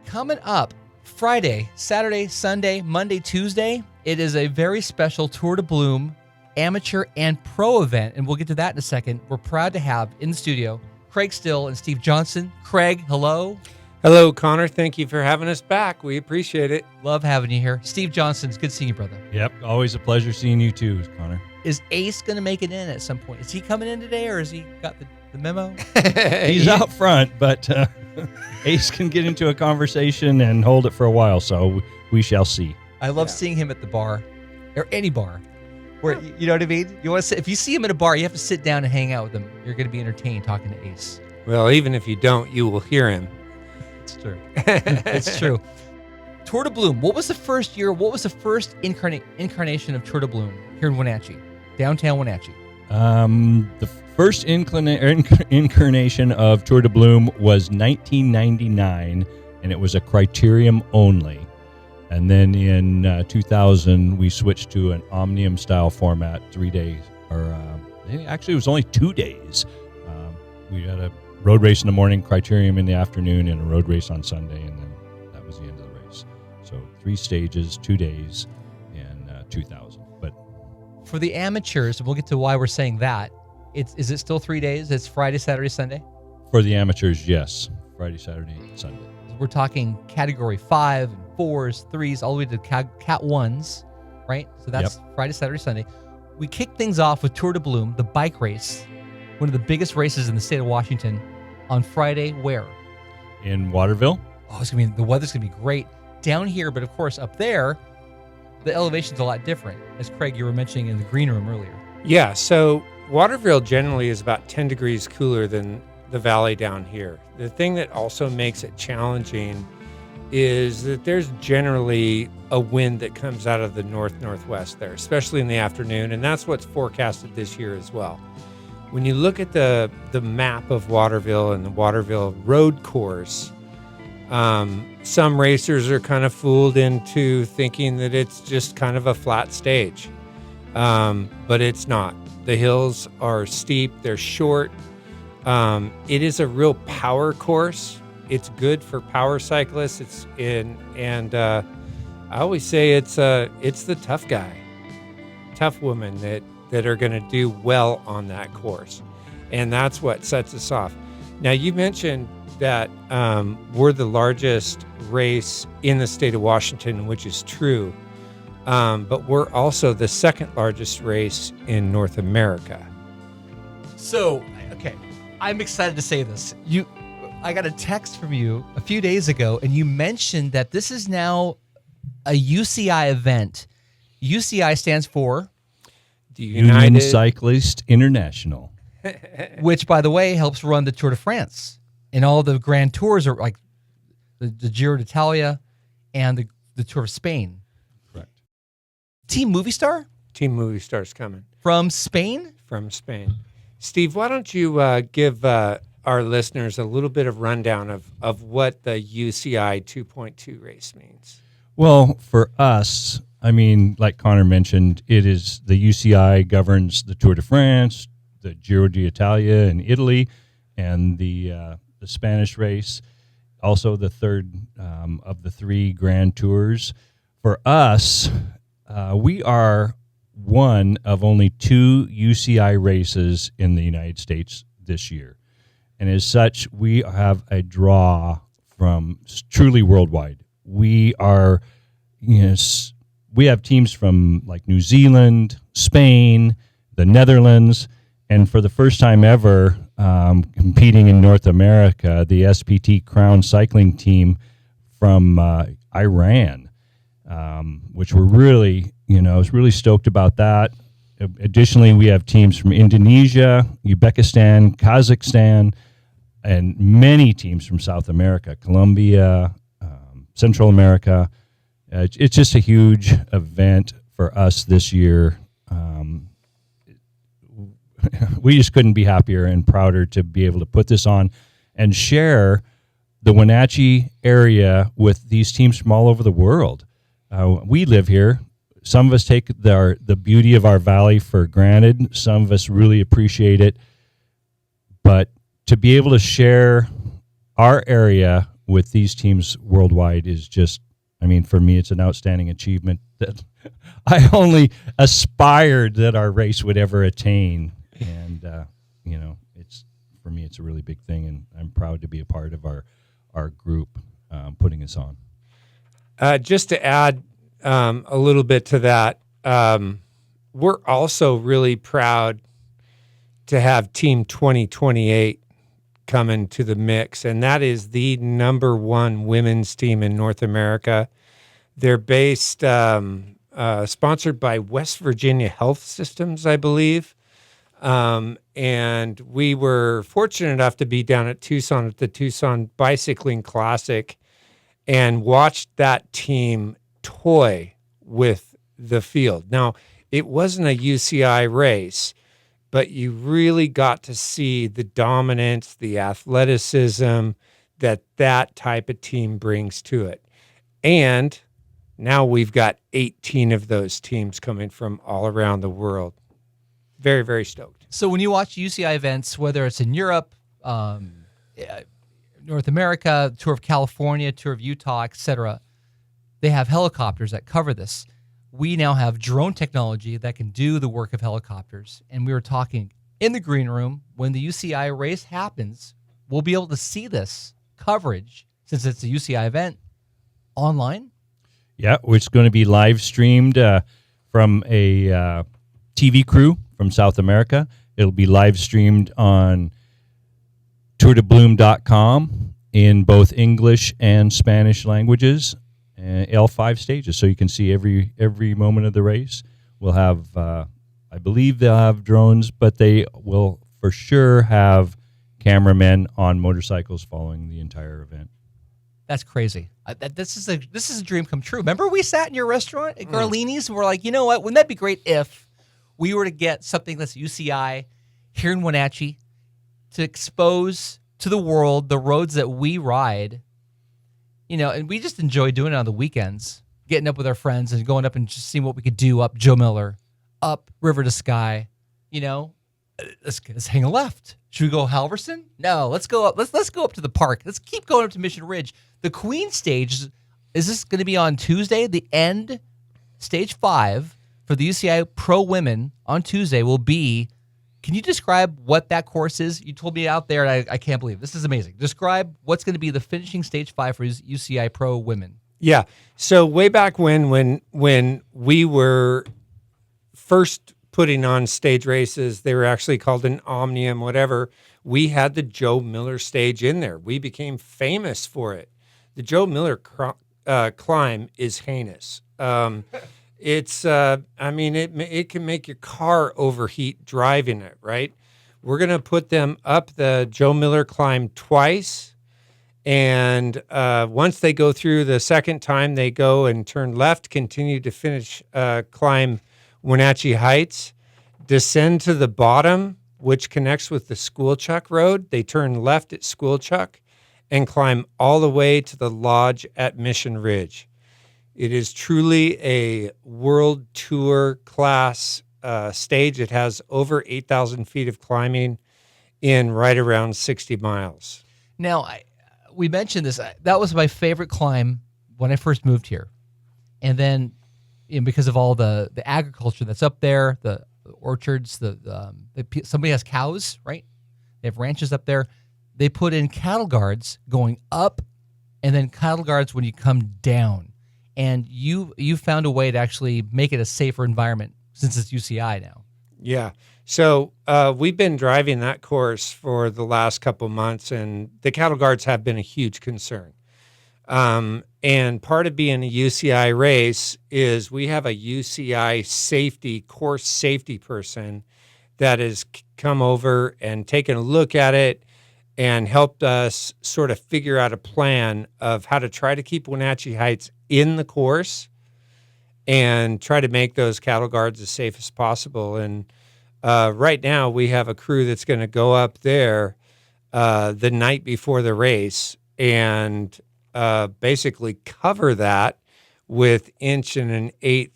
Coming up Friday, Saturday, Sunday, Monday, Tuesday, it is a very special Tour de Bloom amateur and pro event, and we'll get to that in a second. We're proud to have in the studio Craig Still and Steve Johnston. Craig, hello. Hello, Connor. Thank you for having us back. We appreciate it. Love having you here. Steve Johnston, it's good seeing you, brother. Yep, always a pleasure seeing you too, Connor. Is Ace going to make it in at some point? Is he coming in today, or has he got the memo? He's out front, but Ace can get into a conversation and hold it for a while, so we shall see. I love seeing him at the bar, or any bar. Where, you know what I mean? You want to sit, if you see him at a bar, you have to sit down and hang out with him. You're going to be entertained talking to Ace. Well, even if you don't, you will hear him. It's true. It's true. Tour de Bloom. What was the first year? What was the first incarnation of Tour de Bloom here in Wenatchee, downtown Wenatchee? The first incarnation of Tour de Bloom was 1999, and it was a criterium only. And then in 2000, we switched to an omnium-style format, 3 days. Actually, it was only 2 days. We had a road race in the morning, criterium in the afternoon, and a road race on Sunday, and then that was the end of the race. So 3 stages, 2 days in 2000. But for the amateurs, we'll get to why we're saying that. Is it still 3 days? It's Friday, Saturday, Sunday? For the amateurs, yes. Friday, Saturday, Sunday. We're talking category 5, 4s, 3s, all the way to cat 1s, right? So that's Friday, Saturday, Sunday. We kick things off with Tour de Bloom, the bike race, one of the biggest races in the state of Washington, on Friday. Where? In Waterville. Oh, the weather's gonna be great down here, but of course up there, the elevation's a lot different, as Craig, you were mentioning in the green room earlier. Yeah, so Waterville generally is about 10 degrees cooler than the valley down here. The thing that also makes it challenging is that there's generally a wind that comes out of the northwest there, especially in the afternoon, and that's what's forecasted this year as well. When you look at the map of Waterville and the Waterville road course, some racers are kind of fooled into thinking that it's just kind of a flat stage, but it's not. The hills are steep, they're short. It is a real power course. It's good for power cyclists. I always say it's the tough guy, tough woman that are going to do well on that course, and that's what sets us off. Now, you mentioned that we're the largest race in the state of Washington, which is true, but we're also the second largest race in North America. So, okay, I'm excited to say this. I got a text from you a few days ago, and you mentioned that this is now a UCI event. UCI stands for the Union Cyclist International, which, by the way, helps run the Tour de France. And all the Grand Tours are like the Giro d'Italia and the Tour of Spain. Correct. Team Movistar? Team Movistar's coming. From Spain? From Spain. Steve, why don't you give our listeners a little bit of rundown of what the UCI 2.2 race means? Well, for us, I mean, like Connor mentioned, it is the UCI governs the Tour de France, the Giro d'Italia in Italy, and the Spanish race, also the third of the 3 Grand Tours. For us, we are one of only 2 UCI races in the United States this year. And as such, we have a draw from truly worldwide. We are, we have teams from like New Zealand, Spain, the Netherlands, and for the first time ever, competing in North America, the SPT Crown Cycling Team from Iran, which we're really, was really stoked about that. Additionally, we have teams from Indonesia, Uzbekistan, Kazakhstan, and many teams from South America, Colombia, Central America. It's just a huge event for us this year. We just couldn't be happier and prouder to be able to put this on and share the Wenatchee area with these teams from all over the world. We live here. Some of us take the beauty of our valley for granted. Some of us really appreciate it. But to be able to share our area with these teams worldwide is just, I mean, for me, it's an outstanding achievement that I only aspired that our race would ever attain. And, it's, for me, it's a really big thing, and I'm proud to be a part of our group putting this on. Just to add a little bit to that, we're also really proud to have Team 2028 come into the mix, and that is the number one women's team in North America. They're based, sponsored by West Virginia Health Systems, I believe. And we were fortunate enough to be down at Tucson at the Tucson Bicycling Classic and watched that team toy with the field. Now, it wasn't a UCI race, but you really got to see the dominance, the athleticism that type of team brings to it. And now we've got 18 of those teams coming from all around the world. Very, very stoked. So when you watch UCI events, whether it's in Europe, North America, Tour of California, Tour of Utah, etc., they have helicopters that cover this. We now have drone technology that can do the work of helicopters. And we were talking in the green room, when the UCI race happens, we'll be able to see this coverage, since it's a UCI event, online. Yeah, it's going to be live streamed from a TV crew from South America. It'll be live streamed on tourdebloom.com in both English and Spanish languages, L5 stages, so you can see every moment of the race. We'll have, I believe they'll have drones, but they will for sure have cameramen on motorcycles following the entire event. That's crazy. This is a dream come true. Remember, we sat in your restaurant at Garlini's and we're like, you know what? Wouldn't that be great if we were to get something that's UCI here in Wenatchee to expose to the world the roads that we ride, and we just enjoy doing it on the weekends, getting up with our friends and going up and just seeing what we could do up Joe Miller, up River to Sky. Let's hang a left. Should we go Halverson? No, let's go up. Let's go up to the park. Let's keep going up to Mission Ridge. The Queen stage, is this going to be on Tuesday? The end, stage 5 for the UCI Pro Women on Tuesday will be. Can you describe what that course is? You told me out there, and I can't believe it. This is amazing. Describe what's going to be the finishing stage 5 for UCI Pro Women. Yeah. So way back when we were first putting on stage races, they were actually called an Omnium, whatever. We had the Joe Miller stage in there. We became famous for it. The Joe Miller climb is heinous. It's, it can make your car overheat driving it, right? We're going to put them up the Joe Miller climb twice. And once they go through the second time, they go and turn left, continue to finish climb Wenatchee Heights, descend to the bottom, which connects with the Schoolchuck Road. They turn left at Schoolchuck and climb all the way to the lodge at Mission Ridge. It is truly a world tour class stage. It has over 8,000 feet of climbing in right around 60 miles. Now, we mentioned this. That was my favorite climb when I first moved here. And then because of all the agriculture that's up there, the orchards, somebody has cows, right? They have ranches up there. They put in cattle guards going up and then cattle guards when you come down. And you found a way to actually make it a safer environment since it's UCI now. Yeah. So we've been driving that course for the last couple months, and the cattle guards have been a huge concern. And part of being a UCI race is we have a UCI course safety person that has come over and taken a look at it and helped us sort of figure out a plan of how to try to keep Wenatchee Heights in the course and try to make those cattle guards as safe as possible. And right now we have a crew that's going to go up there the night before the race and basically cover that with 1 1/8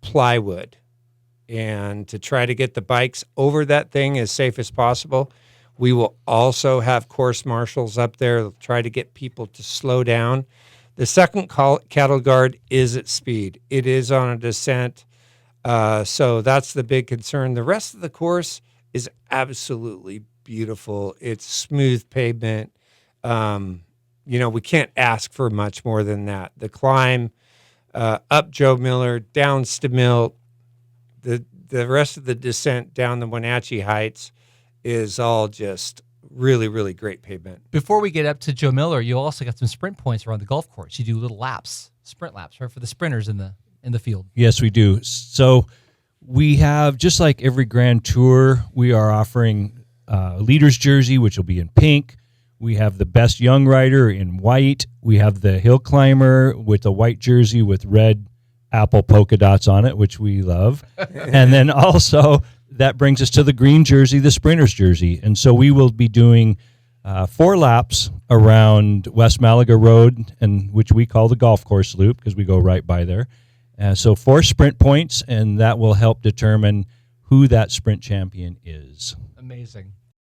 plywood, and to try to get the bikes over that thing as safe as possible. We will also have course marshals up there to try to get people to slow down. The second cattle guard is at speed. It is on a descent, so that's the big concern. The rest of the course is absolutely beautiful. It's smooth pavement. We can't ask for much more than that. The climb up Joe Miller, down Stamilt, the rest of the descent down the Wenatchee Heights is all just really, really great pavement. Before we get up to Joe Miller, you also got some sprint points around the golf course. You do little laps, sprint laps, right, for the sprinters in the field. Yes, we do. So we have, just like every Grand Tour, we are offering a leader's jersey, which will be in pink. We have the best young rider in white. We have the hill climber with a white jersey with red apple polka dots on it, which we love. And then also that brings us to the green jersey, the sprinter's jersey. And so we will be doing 4 laps around West Malaga Road, and which we call the golf course loop because we go right by there. So 4 sprint points, and that will help determine who that sprint champion is. Amazing.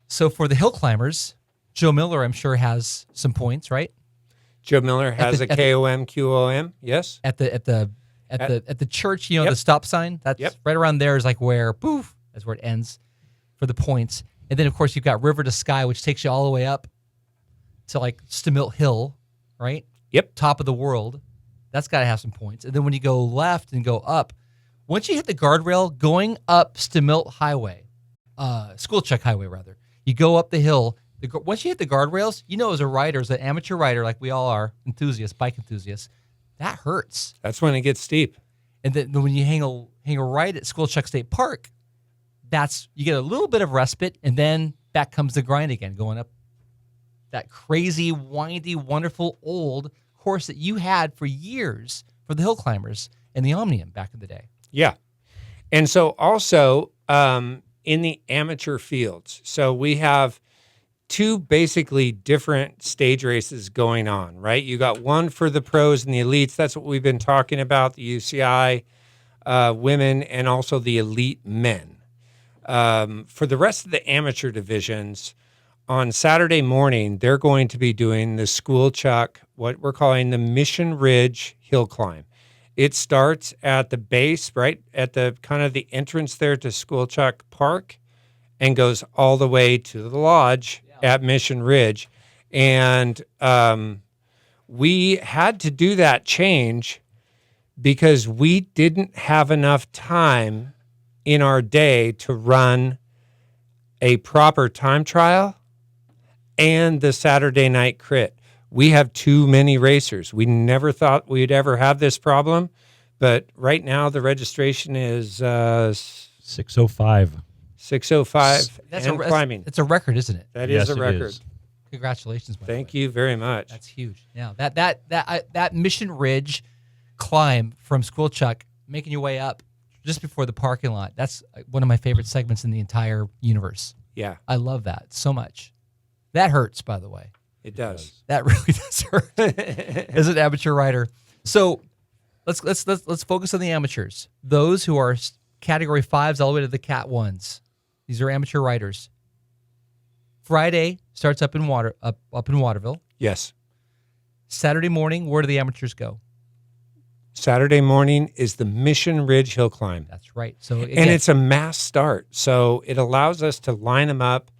So for the hill climbers, Joe Miller, I'm sure, has some points, right? Joe Miller has a KOM, QOM, yes. At the church, Yep. the stop sign, that's Yep. right around there is like where, poof, that's where it ends for the points. And then, of course, you've got River to Sky, which takes you all the way up to like Stamilt Hill, right? Yep. Top of the world. That's got to have some points. And then when you go left and go up, once you hit the guardrail, going up Stamilt Highway, Schoolchuck Highway, rather, you go up the hill. Once you hit the guardrails, as a rider, as an amateur rider, like we all are, bike enthusiasts, that hurts. That's when it gets steep. And then when you hang a right at Schoolchuck State Park, you get a little bit of respite, and then back comes the grind again, going up that crazy, windy, wonderful old course that you had for years for the hill climbers and the Omnium back in the day. Yeah. And so also in the amateur fields, so we have 2 basically different stage races going on, right? You got one for the pros and the elites. That's what we've been talking about, the UCI women and also the elite men. For the rest of the amateur divisions, on Saturday morning, they're going to be doing the Schoolchuck, what we're calling the Mission Ridge Hill Climb. It starts at the base, right, at the kind of the entrance there to Schoolchuck Park, and goes all the way to the lodge at Mission Ridge. And we had to do that change because we didn't have enough time in our day to run a proper time trial and the Saturday night crit. We have too many racers. We never thought we'd ever have this problem, but right now the registration is 6:05. 6:05 That's and climbing. It's a record, isn't it? That Yes, is a it record. is. Congratulations, by the Thank way. you very much. That's huge. Yeah, that Mission Ridge climb from Schoolchuck, making your way up just before the parking lot. That's one of my favorite segments in the entire universe. Yeah, I love that so much. That hurts, by the way. it does. That really does hurt as an amateur rider. So let's focus on the amateurs. Those who are category 5s all the way to the Cat 1s. These are amateur riders. Friday starts up in Waterville. Yes. Saturday morning, where do the amateurs go? Saturday morning is the Mission Ridge Hill Climb. That's right. So again, And it's a mass start. So it allows us to line them up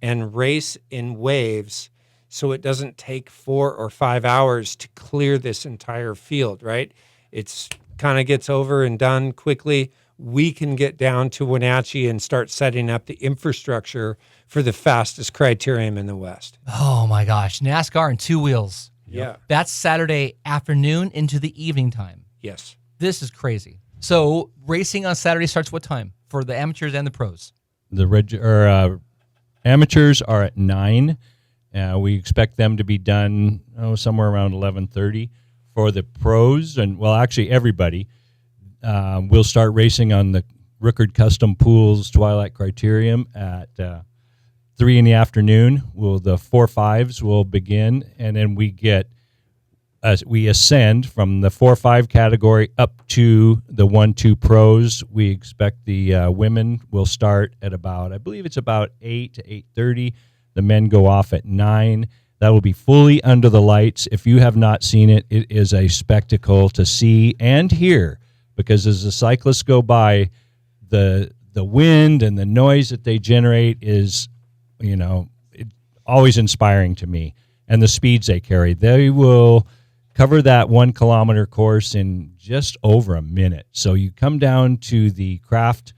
and race in waves so it doesn't take 4 or 5 hours to clear this entire field, right? It's kind of gets over and done quickly. We can get down to Wenatchee and start setting up the infrastructure for the fastest criterium in the West. oh my gosh, NASCAR and 2 wheels. Yeah. That's Saturday afternoon into the evening time. Yes. This is crazy. So racing on Saturday starts what time for the amateurs and the pros? The amateurs are at 9. We expect them to be done somewhere around 11:30. For the pros, and well, actually everybody, we'll start racing on the Rickard Custom Pools Twilight Criterium at 3 in the afternoon. The 4.5s will begin, and then we ascend from the 4.5 category up to the 1-2 pros. We expect the women will start at about, I believe it's about 8 to 8:30. The men go off at 9. That will be fully under the lights. If you have not seen it, it is a spectacle to see and hear, because as the cyclists go by, the wind and the noise that they generate is, always inspiring to me. And the speeds they carry. They will cover that 1 kilometer course in just over a minute. So you come down to the craft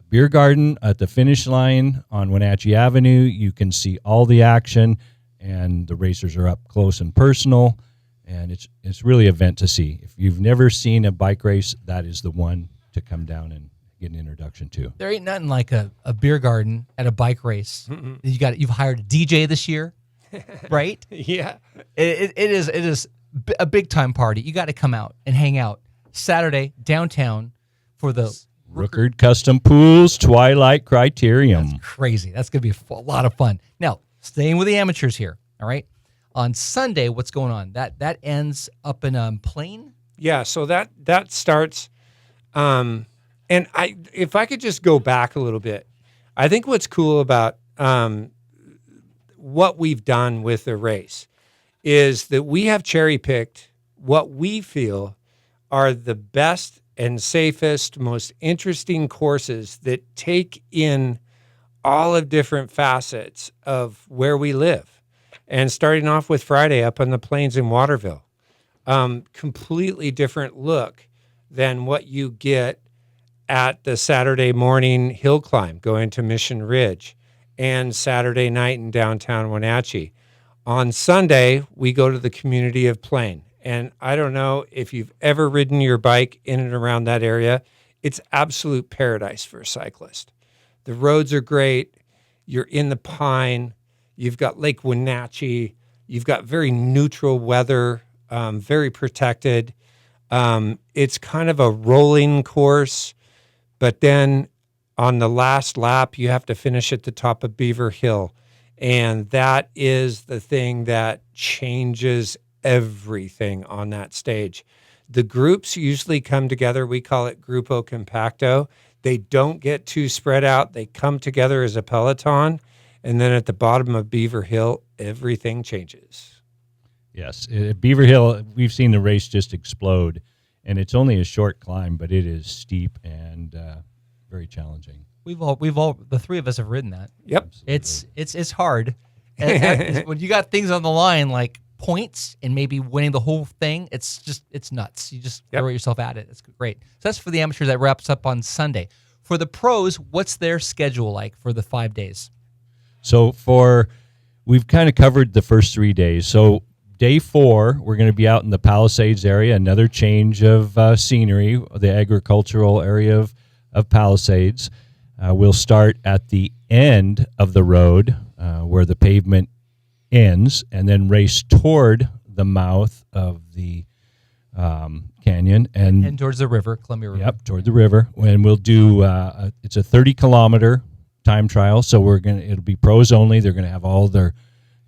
beer garden at the finish line on Wenatchee Avenue. You can see all the action, and the racers are up close and personal, and it's really an event to see. If you've never seen a bike race, that is the one to come down and get an introduction to. There ain't nothing like a beer garden at a bike race. You've hired a DJ this year, right? Yeah. It is a big time party. You got to come out and hang out Saturday downtown for the Rookard Custom Pools Twilight Criterium. That's crazy. That's going to be a lot of fun. Now, staying with the amateurs here, all right? On Sunday, what's going on? That ends up in Plain? Yeah, so that starts, and if I could just go back a little bit, I think what's cool about what we've done with the race is that we have cherry-picked what we feel are the best and safest, most interesting courses that take in all of different facets of where we live. And starting off with Friday up on the plains in Waterville, completely different look than what you get at the Saturday morning hill climb going to Mission Ridge and Saturday night in downtown Wenatchee. On Sunday, we go to the community of Plain. And I don't know if you've ever ridden your bike in and around that area. It's absolute paradise for a cyclist. The roads are great. You're in the pine. You've got Lake Wenatchee. You've got very neutral weather, very protected. It's kind of a rolling course, but then on the last lap, you have to finish at the top of Beaver Hill. And that is the thing that changes everything on that stage. The groups usually come together. We call it Grupo Compacto. They don't get too spread out. They come together as a peloton. And then at the bottom of Beaver Hill, everything changes. Yes. At Beaver Hill, we've seen the race just explode. And it's only a short climb, but it is steep and very challenging. We've all the three of us have ridden that. Yep. It's hard. And when you got things on the line like points and maybe winning the whole thing, it's nuts. You just throw yourself at it. It's great. So that's for the amateurs. That wraps up on Sunday. For the pros, what's their schedule like for the 5 days? So we've kind of covered the first 3 days. So day 4, we're going to be out in the Palisades area, another change of scenery, the agricultural area of Palisades. We'll start at the end of the road where the pavement ends, and then race toward the mouth of the canyon and towards the river, Columbia River. Yep, toward the river. And we'll do it's a 30-kilometer time trial, so it'll be pros only. They're going to have all their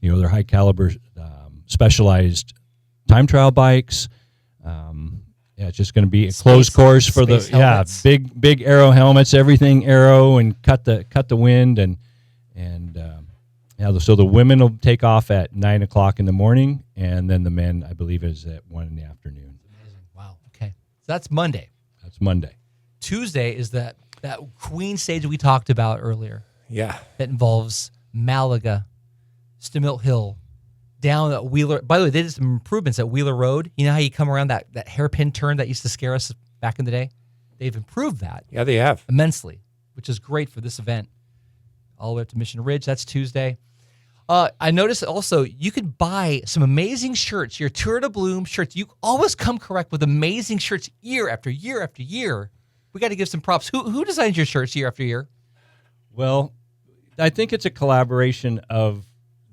their high caliber specialized time trial bikes. It's just going to be a closed course for the helmets. big aero helmets, everything aero, and cut the wind so the women will take off at 9 o'clock in the morning, and then the men, I believe, is at 1 in the afternoon. Amazing. Wow. Okay. So that's Monday. That's Monday. Tuesday is that Queen stage we talked about earlier. Yeah. That involves Malaga, Stemilt Hill, down at Wheeler. By the way, they did some improvements at Wheeler Road. You know how you come around that hairpin turn that used to scare us back in the day? They've improved that. Yeah, they have. Immensely, which is great for this event. All the way up to Mission Ridge. That's Tuesday. I noticed also you could buy some amazing shirts, your Tour de Bloom shirts. You always come correct with amazing shirts year after year after year. We got to give some props. Who designs your shirts year after year? Well, I think it's a collaboration of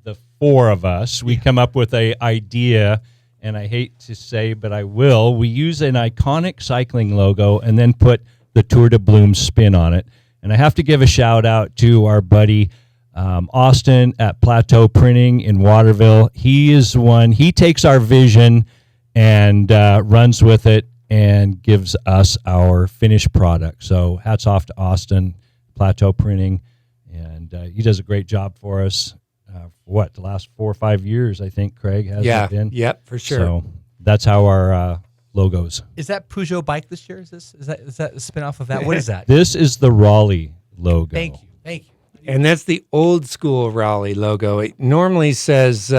the 4 of us. We come up with an idea, and I hate to say, but I will. We use an iconic cycling logo and then put the Tour de Bloom spin on it. And I have to give a shout out to our buddy Austin at Plateau Printing in Waterville. He is one. He takes our vision and runs with it and gives us our finished product. So hats off to Austin, Plateau Printing, and he does a great job for us. the last 4 or 5 years, I think, Craig, has it been? Yep, for sure. So that's how our logos. Is that Peugeot bike this year? Is that a spin-off of that? What is that? This is the Raleigh logo. Thank you. And that's the old school Raleigh logo. It normally says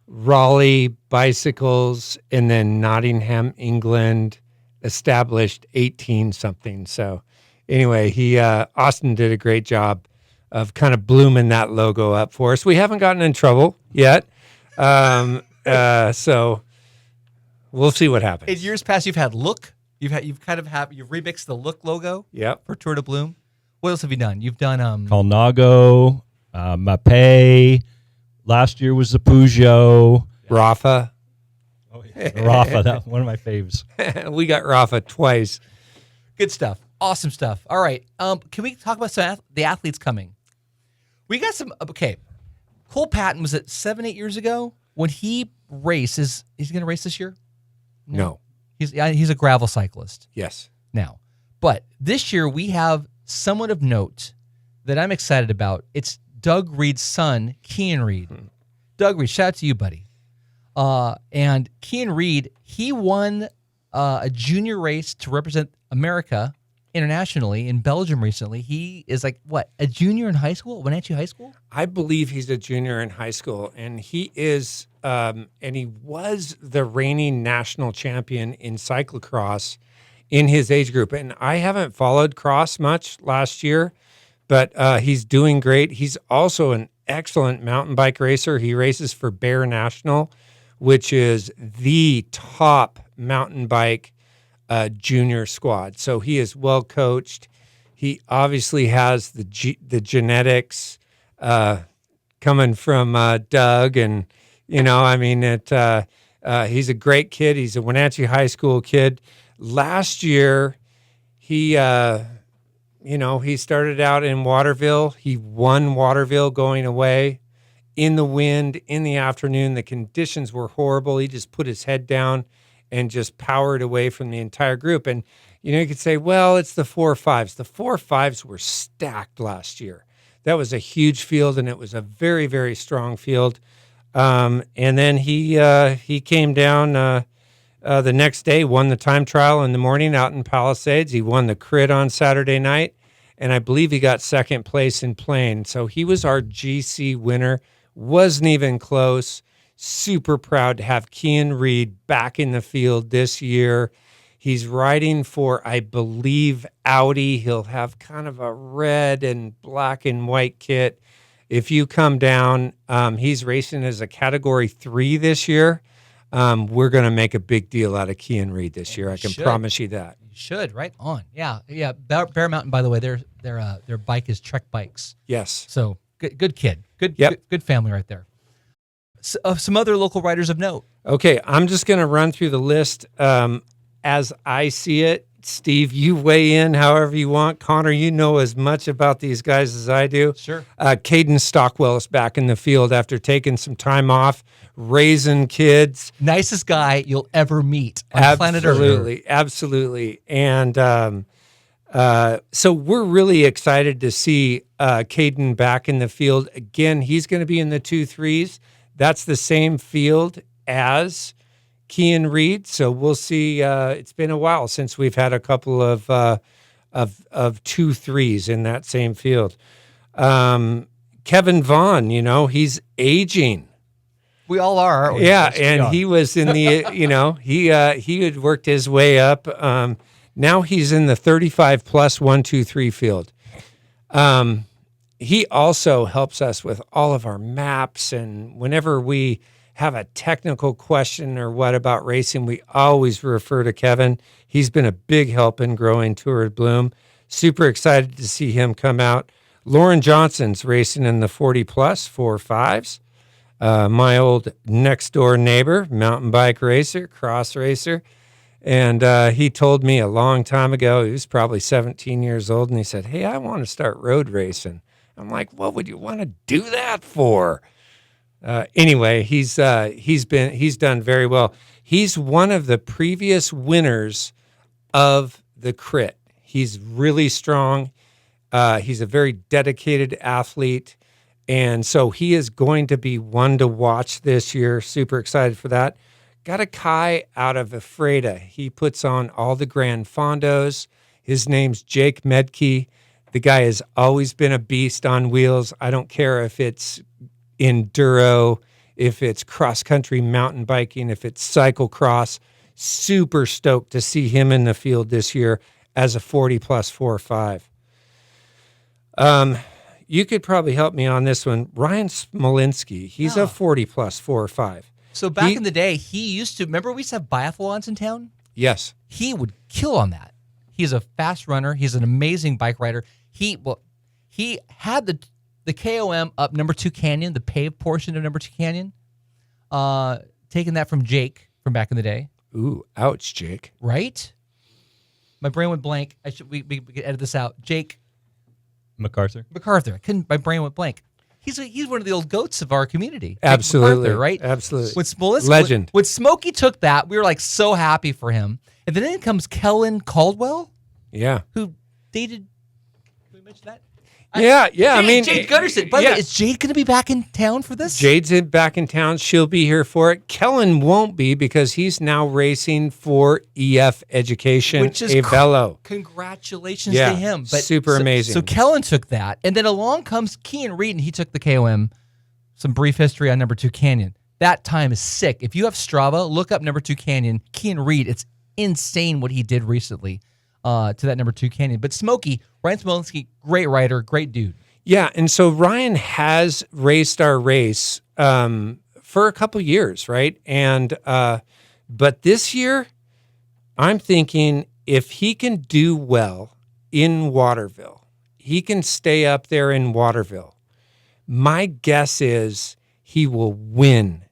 Raleigh Bicycles and then Nottingham, England, established 18 something. So anyway, Austin did a great job of kind of blooming that logo up for us. We haven't gotten in trouble yet. So we'll see what happens. In years past, you've had Look. You've remixed the Look logo. Yep. For Tour de Bloom. What else have you done? You've done Colnago, Mapei. Last year was the Peugeot. Rafa. Rafa, that one of my faves. We got Rafa twice. Good stuff. Awesome stuff. All right. Can we talk about the athletes coming? We got some. Okay. Cole Patton, was it 7-8 years ago when he races? He's going to race this year? No. He's a gravel cyclist Yes. now. But this year we have someone of note that I'm excited about. It's Doug Reid's son, Kian Reid. Doug Reid, shout out to you, buddy. And Kian Reid, he won a junior race to represent America internationally in Belgium recently. He is a junior in high school, Wenatchee High School? I believe he's a junior in high school, and he is, and he was the reigning national champion in cyclocross in his age group. And I haven't followed cross much last year, but he's doing great. He's also an excellent mountain bike racer. He races for Bear National, which is the top mountain bike junior squad. So he is well coached. He obviously has the genetics coming from Doug, and he's a great kid. He's a Wenatchee High School kid. Last year, he started out in Waterville. He won Waterville going away in the wind in the afternoon. The conditions were horrible. He just put his head down and just powered away from the entire group. And, you could say, well, it's the 4.5s. The 4.5s were stacked last year. That was a huge field, and it was a very, very strong field. And then he came down the next day, won the time trial in the morning out in Palisades. He won the crit on Saturday night, and I believe he got second place in Plain. So he was our GC winner. Wasn't even close. Super proud to have Kian Reid back in the field this year. He's riding for, I believe, Audi. He'll have kind of a red and black and white kit. If you come down, he's racing as a Category 3 this year. We're going to make a big deal out of Kian Reid this year. I can promise you that. You should, right on. Yeah. Bear Mountain, by the way, their bike is Trek Bikes. Yes. So good kid. Good family right there. Some other local riders of note. Okay, I'm just going to run through the list as I see it. Steve, you weigh in however you want. Connor, you know as much about these guys as I do. Sure. Caden Stockwell is back in the field after taking some time off, raising kids. Nicest guy you'll ever meet on planet Earth. Absolutely. And so we're really excited to see Caden back in the field. Again, he's going to be in the 2.3s. That's the same field as Kian Reid. So we'll see. It's been a while since we've had a couple of 2.3s in that same field. Kevin Vaughn, he's aging. We all are, aren't we? Yeah, and he was in the, he had worked his way up. Now he's in the 35 plus 1-2-3 field. He also helps us with all of our maps, and whenever we have a technical question or what about racing, we always refer to Kevin. He's been a big help in growing Tour de Bloom. Super excited to see him come out. Lauren Johnson's racing in the 40 plus 4.5s. My old next door neighbor, mountain bike racer, cross racer. And he told me a long time ago, he was probably 17 years old, and he said, "Hey, I want to start road racing." I'm like, "What would you want to do that for?" Anyway, he's done very well. He's one of the previous winners of the crit. He's really strong. He's a very dedicated athlete. And so he is going to be one to watch this year. Super excited for that. Got a Kai out of Ephrata. He puts on all the Grand Fondos. His name's Jake Medke. The guy has always been a beast on wheels. I don't care if it's enduro, if it's cross-country mountain biking, if it's cyclocross. Super stoked to see him in the field this year as a 40-plus 4.5. You could probably help me on this one. Ryan Smolinsky, he's a 40-plus 4.5. So back in the day, he used to, remember we used to have biathlons in town? Yes. He would kill on that. He's a fast runner. He's an amazing bike rider. He had the KOM up number 2 Canyon, the paved portion of number 2 Canyon, taking that from Jake from back in the day. Ooh, ouch, Jake. Right? My brain went blank. We could edit this out. Jake MacArthur. My brain went blank. He's one of the old goats of our community. Absolutely. MacArthur, right? Absolutely. When Smolinsky, Legend. When Smokey took that, we were like so happy for him. And then in comes Kellen Caldwell, Yeah. who dated. Did we mention that? Yeah. Jade Gunderson. By the way, is Jade going to be back in town for this? Jade's back in town. She'll be here for it. Kellen won't be because he's now racing for EF Education, Which is Velo. Congratulations to him. Super amazing. So Kellen took that. And then along comes Kian Reid, and he took the KOM. Some brief history on number 2 Canyon. That time is sick. If you have Strava, look up number 2 Canyon. Kian Reid, it's insane what he did recently to that number 2 Canyon. But Ryan Smolinsky, great rider, great dude. Yeah, and so Ryan has raced our race for a couple years, right? And but this year, I'm thinking if he can do well in Waterville, he can stay up there in Waterville. My guess is he will win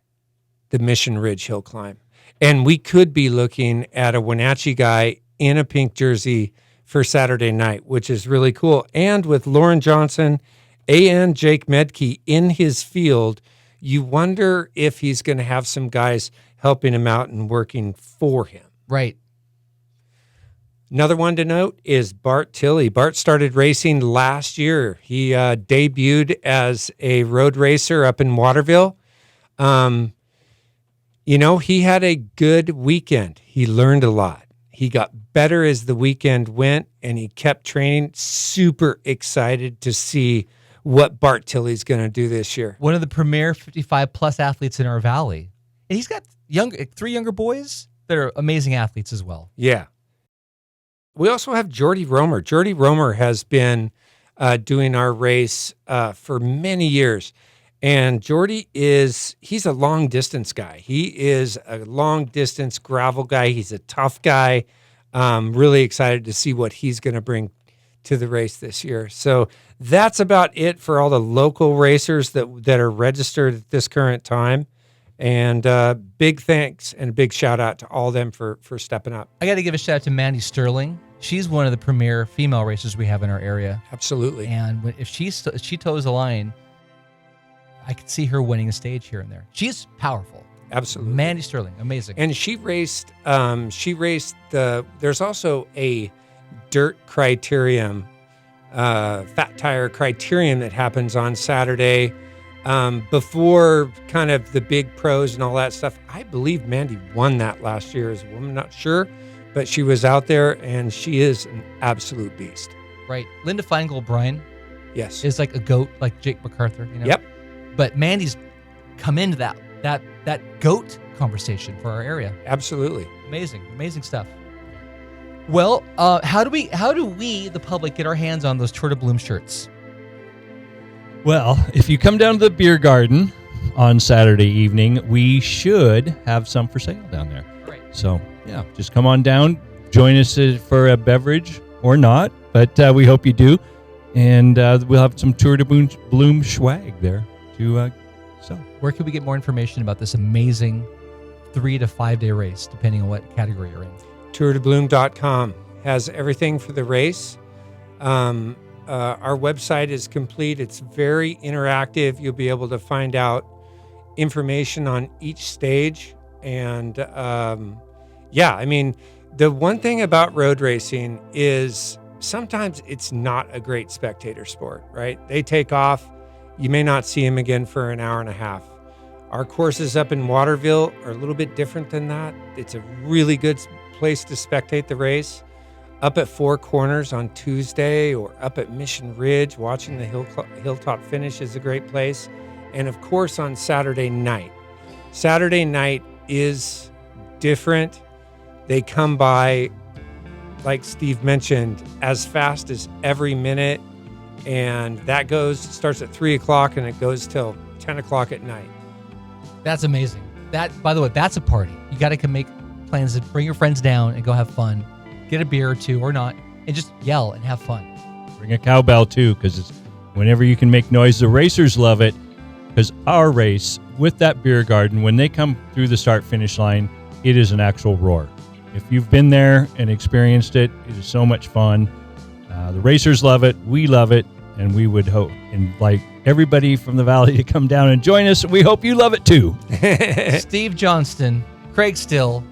the Mission Ridge Hill Climb. And we could be looking at a Wenatchee guy in a pink jersey for Saturday night, which is really cool. And with Lauren Johnson and Jake Medke in his field, you wonder if he's going to have some guys helping him out and working for him. Right. Another one to note is Bart Tilley. Bart started racing last year. He debuted as a road racer up in Waterville. He had a good weekend. He learned a lot. He got better as the weekend went, and he kept training. Super excited to see what Bart Tilley's going to do this year. One of the premier 55-plus athletes in our valley. And he's got 3 younger boys that are amazing athletes as well. Yeah. We also have Geordie Romer. Geordie Romer has been doing our race for many years. And Geordie he's a long distance guy. He is a long distance gravel guy. He's a tough guy. Really excited to see what he's going to bring to the race this year. So that's about it for all the local racers that are registered at this current time. And big thanks and a big shout out to all of them for stepping up. I got to give a shout out to Mandy Stirling. She's one of the premier female racers we have in our area. Absolutely. And if she toes the line, I could see her winning a stage here and there. She's powerful. Absolutely. Mandy Stirling, amazing. And she raced there's also a dirt criterium, fat tire criterium that happens on Saturday before kind of the big pros and all that stuff. I believe Mandy won that last year as a woman, not sure, but she was out there and she is an absolute beast. Right. Lynda Finegold-Brine Yes. is like a goat, like Jake MacArthur, Yep. But Mandy's come into that goat conversation for our area. Absolutely. Amazing stuff. Well, how do we, the public, get our hands on those Tour de Bloom shirts? Well, if you come down to the beer garden on Saturday evening, we should have some for sale down there. All right. So, yeah, just come on down, join us for a beverage or not, but we hope you do. And we'll have some Tour de Bloom swag there to sell. Where can we get more information about this amazing 3 to 5 day race, depending on what category you're in? TourDeBloom.com has everything for the race. Our website is complete. It's very interactive. You'll be able to find out information on each stage. And the one thing about road racing is sometimes it's not a great spectator sport, right? They take off you may not see him again for an hour and a half. Our courses up in Waterville are a little bit different than that. It's a really good place to spectate the race. Up at Four Corners on Tuesday, or up at Mission Ridge, watching the hilltop finish is a great place. And of course on Saturday night. Saturday night is different. They come by, like Steve mentioned, as fast as every minute. And that starts at 3 o'clock and it goes till 10 o'clock at night. That's amazing. That, by the way, that's a party. You got to make plans to bring your friends down and go have fun. Get a beer or two or not, and just yell and have fun. Bring a cowbell too, because it's whenever you can make noise, the racers love it. Because our race with that beer garden, when they come through the start-finish line, it is an actual roar. If you've been there and experienced it, it is so much fun. The racers love it. We love it. And we would hope invite everybody from the valley to come down and join us. We hope you love it too. Steve Johnston, Craig Still,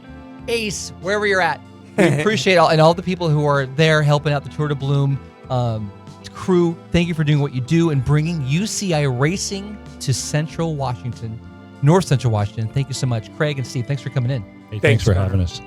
Ace, wherever you're at. We appreciate all the people who are there helping out the Tour de Bloom crew. Thank you for doing what you do and bringing UCI racing to Central Washington, North Central Washington. Thank you so much. Craig and Steve, thanks for coming in. Hey, thanks for having us.